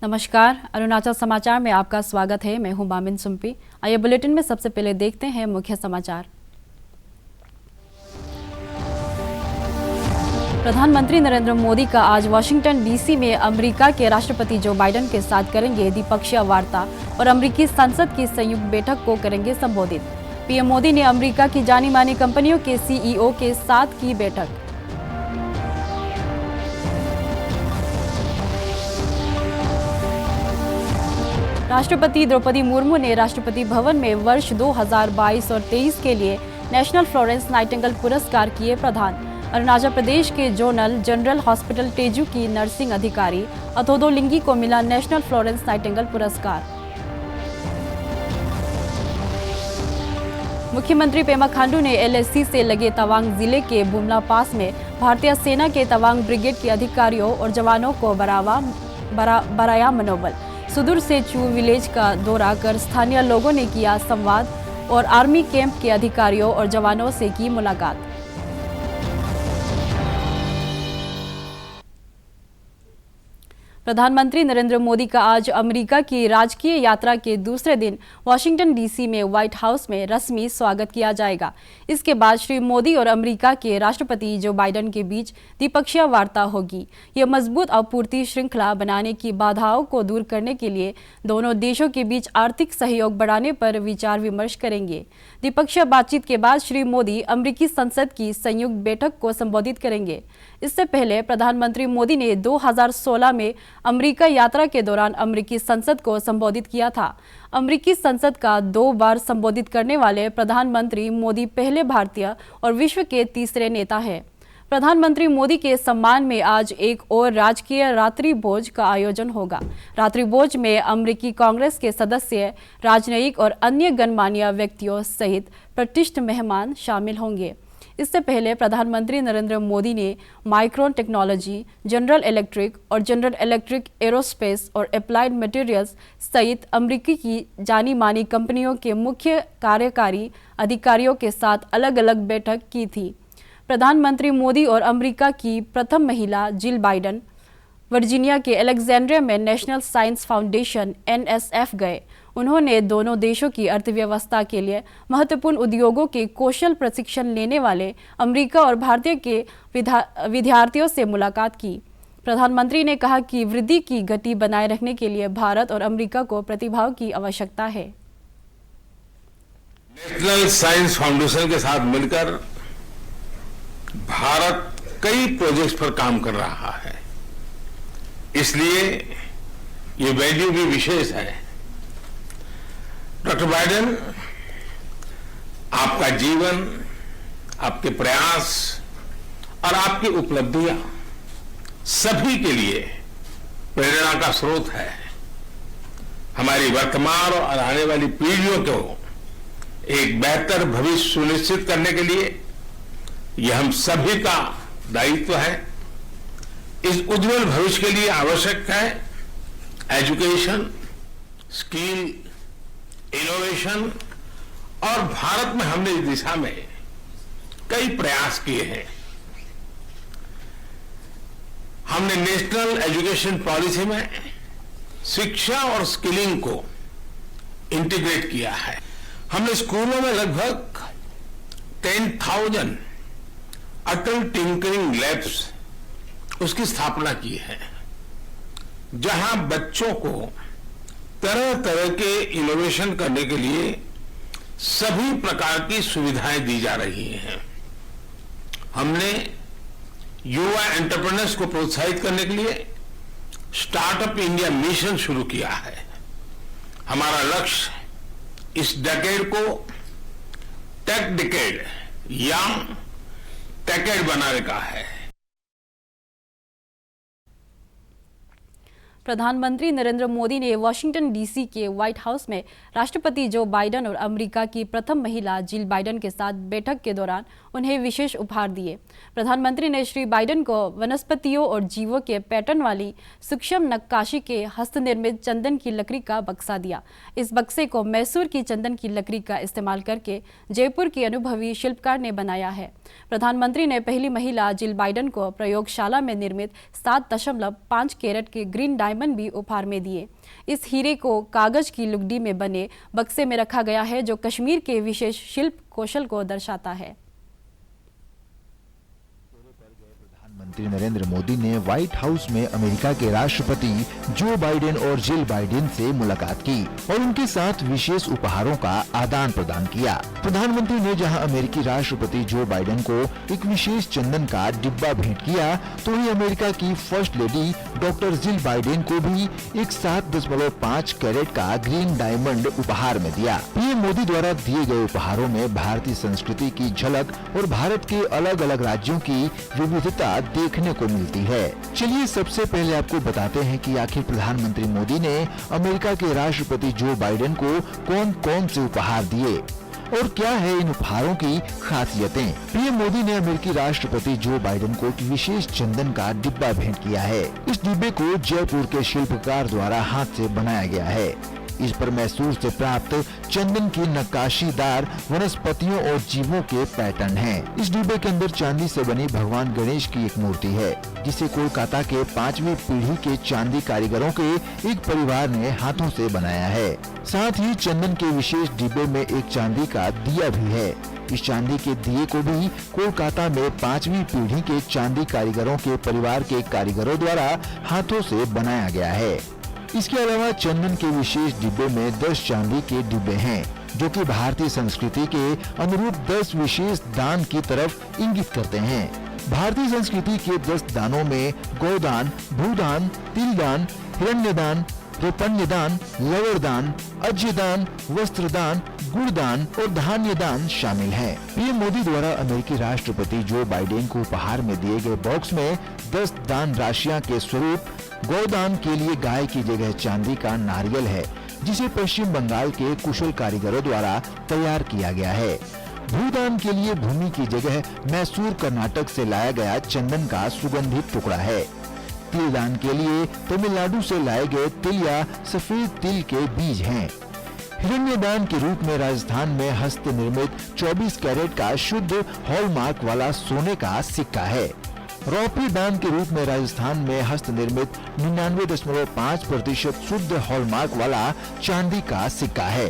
नमस्कार, अरुणाचल समाचार में आपका स्वागत है। मैं हूं बामिन सुम्पी। आइए बुलेटिन में सबसे पहले देखते हैं मुख्य समाचार। प्रधानमंत्री नरेंद्र मोदी का आज वाशिंगटन डीसी में अमेरिका के राष्ट्रपति जो बाइडेन के साथ करेंगे द्विपक्षीय वार्ता और अमेरिकी संसद की संयुक्त बैठक को करेंगे संबोधित। पीएम मोदी ने अमेरिका की जानी मानी कंपनियों के सीईओ के साथ की बैठक। राष्ट्रपति द्रौपदी मुर्मू ने राष्ट्रपति भवन में वर्ष 2022 और 23 के लिए नेशनल फ्लोरेंस नाइटिंगेल पुरस्कार किए प्रदान। अरुणाचल प्रदेश के जोनल जनरल हॉस्पिटल तेजू की नर्सिंग अधिकारी अथोदो लिंगी को मिला नेशनल फ्लोरेंस नाइटिंगेल पुरस्कार। मुख्यमंत्री पेमा खांडू ने एलएसी से लगे तवांग जिले के बुमला पास में भारतीय सेना के तवांग ब्रिगेड के अधिकारियों और जवानों को बढ़ाया मनोबल। सुदूर से चू विलेज का दौरा कर स्थानीय लोगों ने किया संवाद और आर्मी कैंप के अधिकारियों और जवानों से की मुलाकात। प्रधानमंत्री नरेंद्र मोदी का आज अमेरिका की राजकीय यात्रा के दूसरे दिन वाशिंगटन डीसी में व्हाइट हाउस में रस्मी स्वागत किया जाएगा। इसके बाद श्री मोदी और अमेरिका के राष्ट्रपति जो बाइडेन के बीच द्विपक्षीय वार्ता होगी। यह मजबूत आपूर्ति श्रृंखला बनाने की बाधाओं को दूर करने के लिए दोनों देशों के बीच आर्थिक सहयोग बढ़ाने पर विचार विमर्श करेंगे। द्विपक्षीय बातचीत के बाद श्री मोदी अमेरिकी संसद की संयुक्त बैठक को संबोधित करेंगे। इससे पहले प्रधानमंत्री मोदी ने 2016 में अमेरिका यात्रा के दौरान अमेरिकी संसद को संबोधित किया था। अमेरिकी संसद का 2 बार संबोधित करने वाले प्रधानमंत्री मोदी पहले भारतीय और विश्व के तीसरे नेता हैं। प्रधानमंत्री मोदी के सम्मान में आज एक और राजकीय रात्रि भोज का आयोजन होगा। रात्रि भोज में अमेरिकी कांग्रेस के सदस्य, राजनयिक और अन्य गणमान्य व्यक्तियों सहित प्रतिष्ठित मेहमान शामिल होंगे। इससे पहले प्रधानमंत्री नरेंद्र मोदी ने माइक्रोन टेक्नोलॉजी, जनरल इलेक्ट्रिक और जनरल इलेक्ट्रिक एरोस्पेस और अप्लाइड मटेरियल्स सहित अमेरिकी की जानी मानी कंपनियों के मुख्य कार्यकारी अधिकारियों के साथ अलग अलग बैठक की थी। प्रधानमंत्री मोदी और अमेरिका की प्रथम महिला जिल बाइडेन वर्जीनिया के अलेक्जेंड्रिया में नेशनल साइंस फाउंडेशन NSF गए। उन्होंने दोनों देशों की अर्थव्यवस्था के लिए महत्वपूर्ण उद्योगों के कौशल प्रशिक्षण लेने वाले अमेरिका और भारतीय के विद्यार्थियों से मुलाकात की। प्रधानमंत्री ने कहा कि वृद्धि की गति बनाए रखने के लिए भारत और अमेरिका को प्रतिभाओं की आवश्यकता है। नेशनल साइंस फाउंडेशन के साथ मिलकर भारत कई प्रोजेक्ट्स पर काम कर रहा है, इसलिए ये वैल्यू भी विशेष है। डॉक्टर बाइडेन, आपका जीवन, आपके प्रयास और आपकी उपलब्धियां सभी के लिए प्रेरणा का स्रोत है। हमारी वर्तमान और आने वाली पीढ़ियों को एक बेहतर भविष्य सुनिश्चित करने के लिए यह हम सभी का दायित्व है। इस उज्जवल भविष्य के लिए आवश्यक है एजुकेशन, स्किल, इनोवेशन, और भारत में हमने इस दिशा में कई प्रयास किए हैं। हमने नेशनल एजुकेशन पॉलिसी में शिक्षा और स्किलिंग को इंटीग्रेट किया है। हमने स्कूलों में लगभग 10,000 अटल टिंकरिंग लैब्स उसकी स्थापना की है, जहां बच्चों को तरह तरह के इनोवेशन करने के लिए सभी प्रकार की सुविधाएं दी जा रही हैं। हमने युवा एंटरप्रेन्योर्स को प्रोत्साहित करने के लिए स्टार्टअप इंडिया मिशन शुरू किया है। हमारा लक्ष्य इस डेकेड को टेक डेकेड या टेकेड बनाने का है। प्रधानमंत्री नरेंद्र मोदी ने वाशिंगटन डीसी के व्हाइट हाउस में राष्ट्रपति जो बाइडेन और अमेरिका की प्रथम महिला जिल बाइडेन के साथ बैठक के दौरान उन्हें विशेष उपहार दिए। प्रधानमंत्री ने श्री बाइडेन को वनस्पतियों और जीवों के पैटर्न वाली सूक्ष्म नक्काशी के हस्तनिर्मित चंदन की लकड़ी का बक्सा दिया। इस बक्से को मैसूर की चंदन की लकड़ी का इस्तेमाल करके जयपुर के अनुभवी शिल्पकार ने बनाया है। प्रधानमंत्री ने पहली महिला जिल बाइडेन को प्रयोगशाला में निर्मित 7.5 कैरेट के ग्रीन डायमंड भी उपहार में दिए। इस हीरे को कागज की लुगदी में बने बक्से में रखा गया है, जो कश्मीर के विशेष शिल्प कौशल को दर्शाता है। प्रधानमंत्री नरेंद्र मोदी ने व्हाइट हाउस में अमेरिका के राष्ट्रपति जो बाइडेन और जिल बाइडेन से मुलाकात की और उनके साथ विशेष उपहारों का आदान प्रदान किया। प्रधानमंत्री ने जहां अमेरिकी राष्ट्रपति जो बाइडेन को एक विशेष चंदन का डिब्बा भेंट किया, तो वहीं अमेरिका की first lady doctor Jill Biden को भी एक 7.5 कैरेट का ग्रीन डायमंड उपहार में दिया। पीएम मोदी द्वारा दिए गए उपहारों में भारतीय संस्कृति की झलक और भारत के अलग अलग राज्यों की विविधता देखने को मिलती है। चलिए सबसे पहले आपको बताते हैं कि आखिर प्रधानमंत्री मोदी ने अमेरिका के राष्ट्रपति जो बाइडेन को कौन कौन से उपहार दिए और क्या है इन उपहारों की खासियतें। पीएम मोदी ने अमेरिकी राष्ट्रपति जो बाइडेन को एक विशेष चंदन का डिब्बा भेंट किया है। इस डिब्बे को जयपुर के शिल्पकार द्वारा हाथ से बनाया गया है। इस पर मैसूर से प्राप्त चंदन की नक्काशीदार वनस्पतियों और जीवों के पैटर्न हैं। इस डिब्बे के अंदर चांदी से बनी भगवान गणेश की एक मूर्ति है, जिसे कोलकाता के 5वीं पीढ़ी के चांदी कारीगरों के एक परिवार ने हाथों से बनाया है। साथ ही चंदन के विशेष डिब्बे में एक चांदी का दिया भी है। इस चांदी के दिए को भी कोलकाता में 5वीं पीढ़ी के चांदी कारीगरों के परिवार के कारीगरों द्वारा हाथों से बनाया गया है। इसके अलावा चंदन के विशेष डिब्बे में 10 चांदी के डिब्बे हैं, जो कि भारतीय संस्कृति के अनुरूप 10 विशेष दान की तरफ इंगित करते हैं। भारतीय संस्कृति के 10 दानों में गौदान, भूदान, तिलदान, हिरण्यदान, रोपण्यदान, लवणदान, अज्यदान, वस्त्रदान, गुड़दान और धान्यदान शामिल है। पीएम मोदी द्वारा अमेरिकी राष्ट्रपति जो बाइडेन को उपहार में दिए गए बॉक्स में 10 दान राशियां के स्वरूप गौदान के लिए गाय की जगह चांदी का नारियल है, जिसे पश्चिम बंगाल के कुशल कारीगरों द्वारा तैयार किया गया है। भूदान के लिए भूमि की जगह मैसूर कर्नाटक से लाया गया चंदन का सुगंधित टुकड़ा है। तिलदान के लिए तमिलनाडु से लाए गए तिल या सफेद तिल के बीज हैं। हिरण्यदान के रूप में राजस्थान में हस्त निर्मित 24 कैरेट का शुद्ध हॉलमार्क वाला सोने का सिक्का है। रौप्य दान के रूप में राजस्थान में हस्त निर्मित 99.5% शुद्ध हॉलमार्क वाला चांदी का सिक्का है।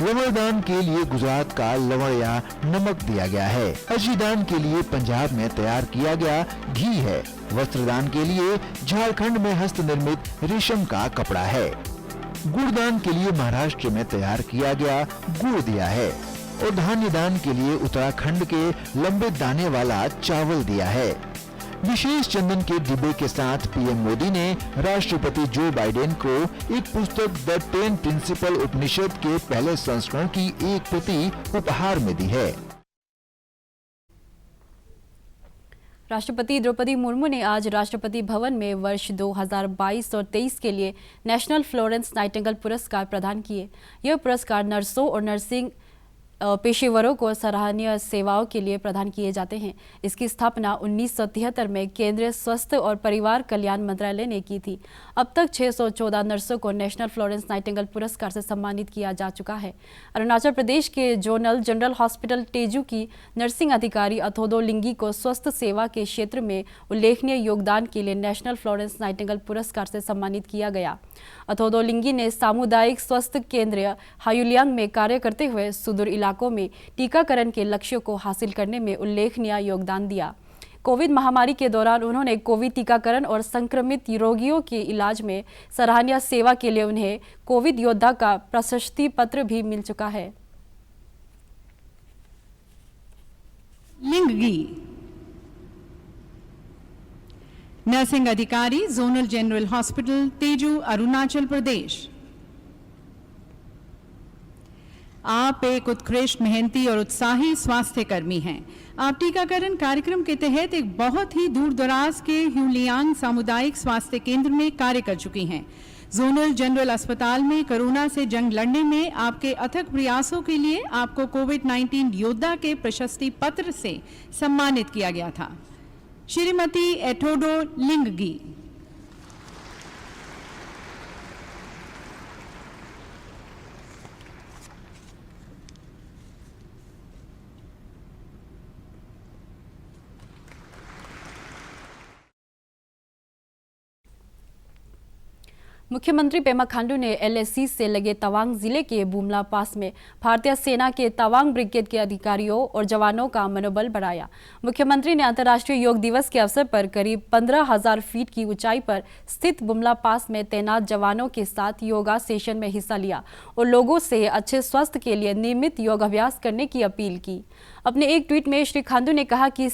लवणदान के लिए गुजरात का लवण या नमक दिया गया है। अज्यदान के लिए पंजाब में तैयार किया गया घी है। वस्त्रदान के लिए झारखंड में हस्त निर्मित रेशम का कपड़ा है। गुड़दान के लिए महाराष्ट्र में तैयार किया गया गुड़ दिया है और धान्यदान के लिए उत्तराखंड के लंबे दाने वाला चावल दिया है। विशेष चंदन के डिब्बे के साथ पीएम मोदी ने राष्ट्रपति जो बाइडेन को एक पुस्तक द 10 प्रिंसिपल उपनिषद के पहले संस्करण की एक प्रति उपहार में दी है। राष्ट्रपति द्रौपदी मुर्मू ने आज राष्ट्रपति भवन में वर्ष 2022 और 23 के लिए नेशनल फ्लोरेंस नाइटिंगेल पुरस्कार प्रदान किए। यह पुरस्कार नर्सों और नर्सिंग पेशेवरों को सराहनीय सेवाओं के लिए प्रदान किए जाते हैं। इसकी स्थापना 1973 में केंद्रीय स्वास्थ्य और परिवार कल्याण मंत्रालय ने की थी। अब तक 614 नर्सों को नेशनल फ्लोरेंस नाइटिंगेल पुरस्कार से सम्मानित किया जा चुका है। अरुणाचल प्रदेश के जोनल जनरल हॉस्पिटल तेजू की नर्सिंग अधिकारी अथोदो लिंगी को स्वास्थ्य सेवा के क्षेत्र में उल्लेखनीय योगदान के लिए नेशनल फ्लोरेंस नाइटिंगेल पुरस्कार से सम्मानित किया गया। अथोदो लिंगी ने सामुदायिक स्वास्थ्य केंद्र हायुलियांग में कार्य करते हुए सुदूर इलाकों में टीकाकरण के लक्ष्यों को हासिल करने में उल्लेखनीय योगदान दिया। कोविड महामारी के दौरान उन्होंने कोविड टीकाकरण और संक्रमित रोगियों के इलाज में सराहनीय सेवा के लिए उन्हें कोविड योद्धा का प्रशस्ति पत्र भी मिल चुका है। लिंगी नर्सिंग अधिकारी zonal general hospital Tezu Arunachal Pradesh. आप एक उत्कृष्ट, मेहनती और उत्साही स्वास्थ्य कर्मी हैं। आप टीकाकरण कार्यक्रम के तहत एक बहुत ही दूर दराज के ह्यूलियांग सामुदायिक स्वास्थ्य केंद्र में कार्य कर चुकी हैं। जोनल जनरल अस्पताल में कोरोना से जंग लड़ने में आपके अथक प्रयासों के लिए आपको कोविड-19 योद्धा के प्रशस्ति पत्र से सम्मानित किया गया था। श्रीमती एठोडो लिंगगी। मुख्यमंत्री पेमा खांडू ने एलएसी से लगे तवांग जिले के बुमला पास में भारतीय सेना के तवांग ब्रिगेड के अधिकारियों और जवानों का मनोबल बढ़ाया। मुख्यमंत्री ने अंतर्राष्ट्रीय योग दिवस के अवसर पर करीब 15,000 फीट की ऊंचाई पर स्थित बुमला पास में तैनात जवानों के साथ योगा सेशन में हिस्सा लिया और लोगों से अच्छे स्वास्थ्य के लिए नियमित योग अभ्यास करने की अपील की। अपने एक ट्वीट में श्री खांडू ने कहा कि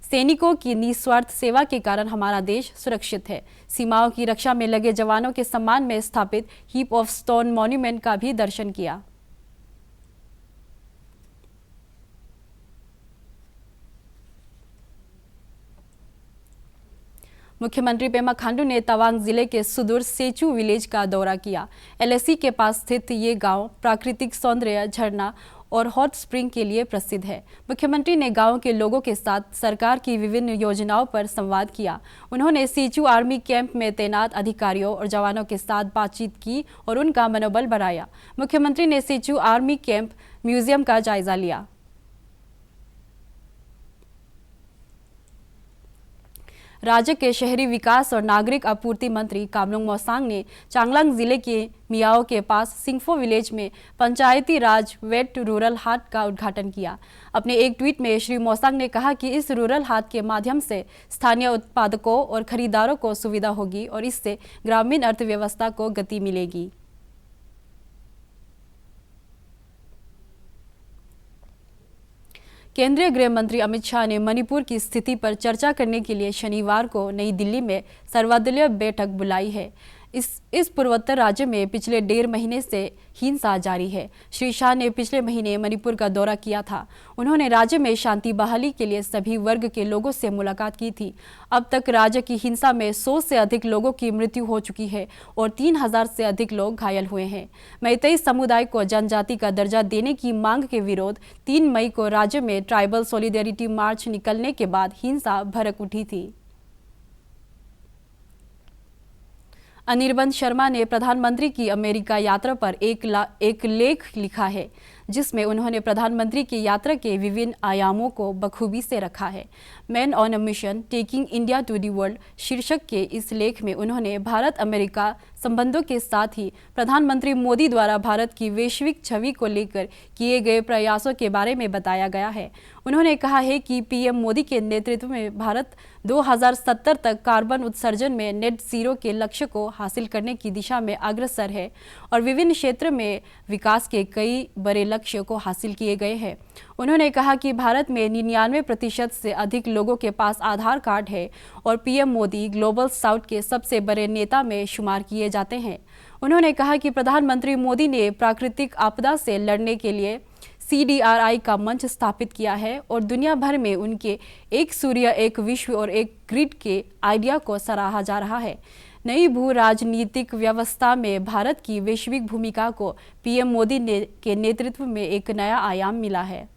सैनिकों की निस्वार्थ सेवा के कारण हमारा देश सुरक्षित है। सीमाओं की रक्षा में लगे जवानों के सम्मान में स्थापित हीप ऑफ स्टोन मॉन्यूमेंट का भी दर्शन किया। मुख्यमंत्री पेमा खांडू ने तवांग जिले के सुदूर सेचू विलेज का दौरा किया। एलएसी के पास स्थित ये गांव प्राकृतिक सौंदर्य, झरना और हॉट स्प्रिंग के लिए प्रसिद्ध है। मुख्यमंत्री ने गांव के लोगों के साथ सरकार की विभिन्न योजनाओं पर संवाद किया। उन्होंने सेचू आर्मी कैंप में तैनात अधिकारियों और जवानों के साथ बातचीत की और उनका मनोबल बढ़ाया। मुख्यमंत्री ने सेचू आर्मी कैंप म्यूजियम का जायजा लिया। राज्य के शहरी विकास और नागरिक आपूर्ति मंत्री कामलुंग मोसांग ने चांगलांग जिले के मियाओ के पास सिंगफो विलेज में पंचायती राज वेट रूरल हाट का उद्घाटन किया। अपने एक ट्वीट में श्री मोसांग ने कहा कि इस रूरल हाट के माध्यम से स्थानीय उत्पादकों और खरीदारों को सुविधा होगी और इससे ग्रामीण अर्थव्यवस्था को गति मिलेगी। केंद्रीय गृह मंत्री अमित शाह ने मणिपुर की स्थिति पर चर्चा करने के लिए शनिवार को नई दिल्ली में सर्वदलीय बैठक बुलाई है। इस पूर्वोत्तर राज्य में पिछले 1.5 महीने से हिंसा जारी है। श्री शाह ने पिछले महीने मणिपुर का दौरा किया था। उन्होंने राज्य में शांति बहाली के लिए सभी वर्ग के लोगों से मुलाकात की थी। अब तक राज्य की हिंसा में 100 से अधिक लोगों की मृत्यु हो चुकी है और 3,000 से अधिक लोग घायल हुए हैं। मैतेई समुदाय को जनजाति का दर्जा देने की मांग के विरोध 3 मई को राज्य में ट्राइबल सॉलिडेरिटी मार्च निकलने के बाद हिंसा भड़क उठी थी। अनिर्बन शर्मा ने प्रधानमंत्री की अमेरिका यात्रा पर एक लेख लिखा है, जिसमें उन्होंने प्रधानमंत्री की यात्रा के विभिन्न आयामों को बखूबी से रखा है। Man on a mission taking India to the world शीर्षक के इस लेख में उन्होंने भारत अमेरिका संबंधों के साथ ही प्रधानमंत्री मोदी द्वारा भारत की वैश्विक छवि को लेकर किए गए प्रयासों के बारे में बताया गया है। उन्होंने कहा है कि पीएम मोदी के नेतृत्व में भारत 2070 तक कार्बन उत्सर्जन में नेट जीरो के लक्ष्य को हासिल करने की दिशा में अग्रसर है और विभिन्न क्षेत्र में विकास के कई बड़े लक्ष्य को हासिल किए गए हैं। उन्होंने कहा कि भारत में 99% से अधिक लोगों के पास आधार कार्ड है और पीएम मोदी ग्लोबल साउथ के सबसे बड़े नेता में शुमार किए जाते हैं। उन्होंने कहा कि प्रधानमंत्री मोदी ने प्राकृतिक आपदा से लड़ने के लिए CDRI का मंच स्थापित किया है और दुनिया भर में उनके एक सूर्य, एक विश्व और एक ग्रिड के आइडिया को सराहा जा रहा है। नई भू राजनीतिक व्यवस्था में भारत की वैश्विक भूमिका को पीएम मोदी के नेतृत्व में एक नया आयाम मिला है।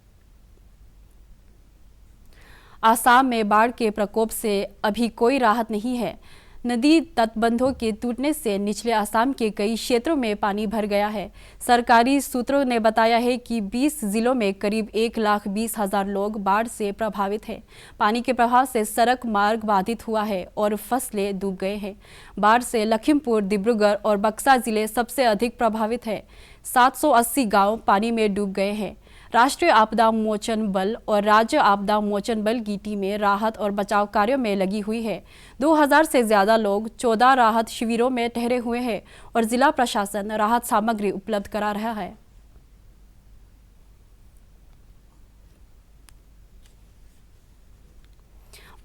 आसाम में बाढ़ के प्रकोप से अभी कोई राहत नहीं है। नदी तटबंधों के टूटने से निचले असम के कई क्षेत्रों में पानी भर गया है। सरकारी सूत्रों ने बताया है कि 20 जिलों में करीब 1,20,000 लोग बाढ़ से प्रभावित हैं। पानी के प्रभाव से सड़क मार्ग बाधित हुआ है और फसलें डूब गए हैं। बाढ़ से लखीमपुर, डिब्रूगढ़ और बक्सा जिले सबसे अधिक प्रभावित हैं। 780 गांव पानी में डूब गए हैं। राष्ट्रीय आपदा मोचन बल और राज्य आपदा मोचन बल की टीमें राहत और बचाव कार्यों में लगी हुई है। 2000 से ज्यादा लोग 14 राहत शिविरों में ठहरे हुए हैं और जिला प्रशासन राहत सामग्री उपलब्ध करा रहा है।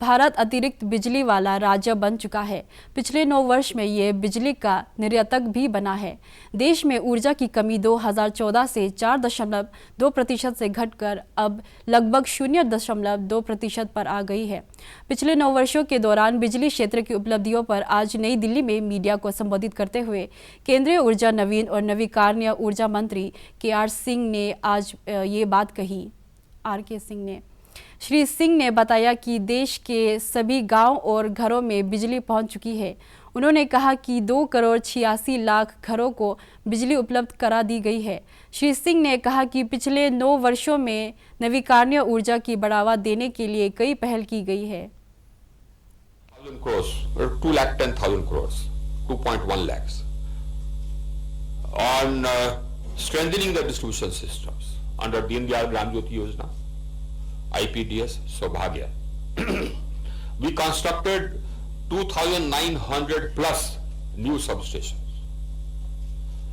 भारत अतिरिक्त बिजली वाला राज्य बन चुका है। पिछले 9 वर्ष में ये बिजली का निर्यातक भी बना है। देश में ऊर्जा की कमी 2014 से 4.2% से घटकर अब लगभग 0.2% पर आ गई है। पिछले 9 वर्षों के दौरान बिजली क्षेत्र की उपलब्धियों पर आज नई दिल्ली में मीडिया को संबोधित करते हुए केंद्रीय ऊर्जा, नवीन और नवीकरणीय ऊर्जा मंत्री के सिंह ने आज ये बात कही। श्री सिंह ने बताया कि देश के सभी गांव और घरों में बिजली पहुंच चुकी है। उन्होंने कहा कि 2,86,00,000 घरों को बिजली उपलब्ध करा दी गई है। श्री सिंह ने कहा कि पिछले 9 वर्षों में नवीकरणीय ऊर्जा की बढ़ावा देने के लिए कई पहल की गई है। 2,10,000 crores, 2.1 lakhs on strengthening the distribution systems under Deen Dayal Gram Jyoti Yojana, IPDS, Saubhagya. We constructed 2,900 plus new substations.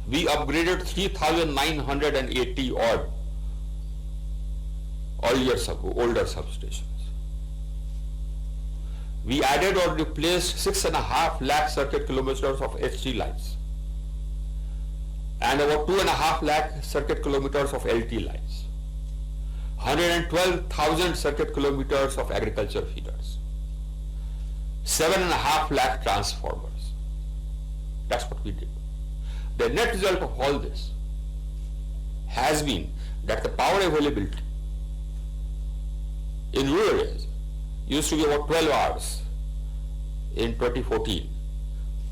We upgraded 3,980 odd older substations. We added or replaced 6.5 lakh circuit kilometers of HT lines and about 2.5 lakh circuit kilometers of LT lines. 112,000 circuit kilometers of agriculture feeders, 7.5 lakh transformers. That's what we did. The net result of all this has been that the power availability in rural areas used to be about 12 hours in 2014.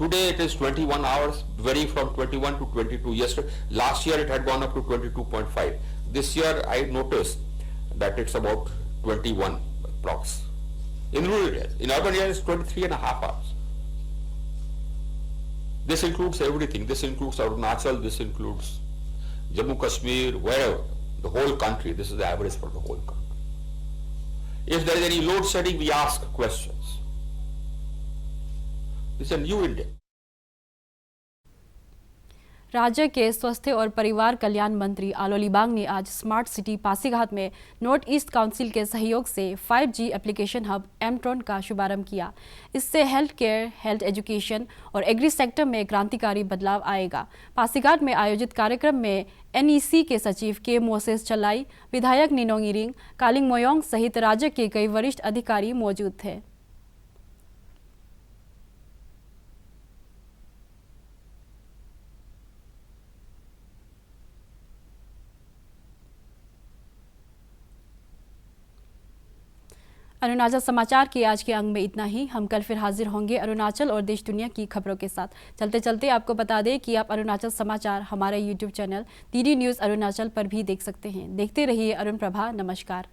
Today it is 21 hours, varying from 21 to 22. Last year it had gone up to 22.5. This year I noticed that it's about 21 approx. In rural areas. In urban areas, 23.5 hours. This includes everything. This includes Arunachal, this includes Jammu Kashmir, wherever, the whole country. This is the average for the whole country. If there is any load shedding, we ask questions. This is a new India. राज्य के स्वास्थ्य और परिवार कल्याण मंत्री आलो लिबांग ने आज smart city Pasighat में north east council के सहयोग से 5G एप्लीकेशन हब एमट्रॉन का शुभारंभ किया। इससे हेल्थ केयर, हेल्थ एजुकेशन और एग्री सेक्टर में क्रांतिकारी बदलाव आएगा। पासीघाट में आयोजित कार्यक्रम में NEC के सचिव के मोसेस चलाई, विधायक निनोंग इरिंग, कालिंग मोयोंग सहित राज्य के कई वरिष्ठ अधिकारी मौजूद थे। अरुणाचल समाचार के आज के अंक में इतना ही। हम कल फिर हाजिर होंगे अरुणाचल और देश दुनिया की खबरों के साथ। चलते चलते आपको बता दें कि आप अरुणाचल समाचार हमारे YouTube channel DD news Arunachal पर भी देख सकते हैं। देखते रहिए अरुण प्रभा। नमस्कार।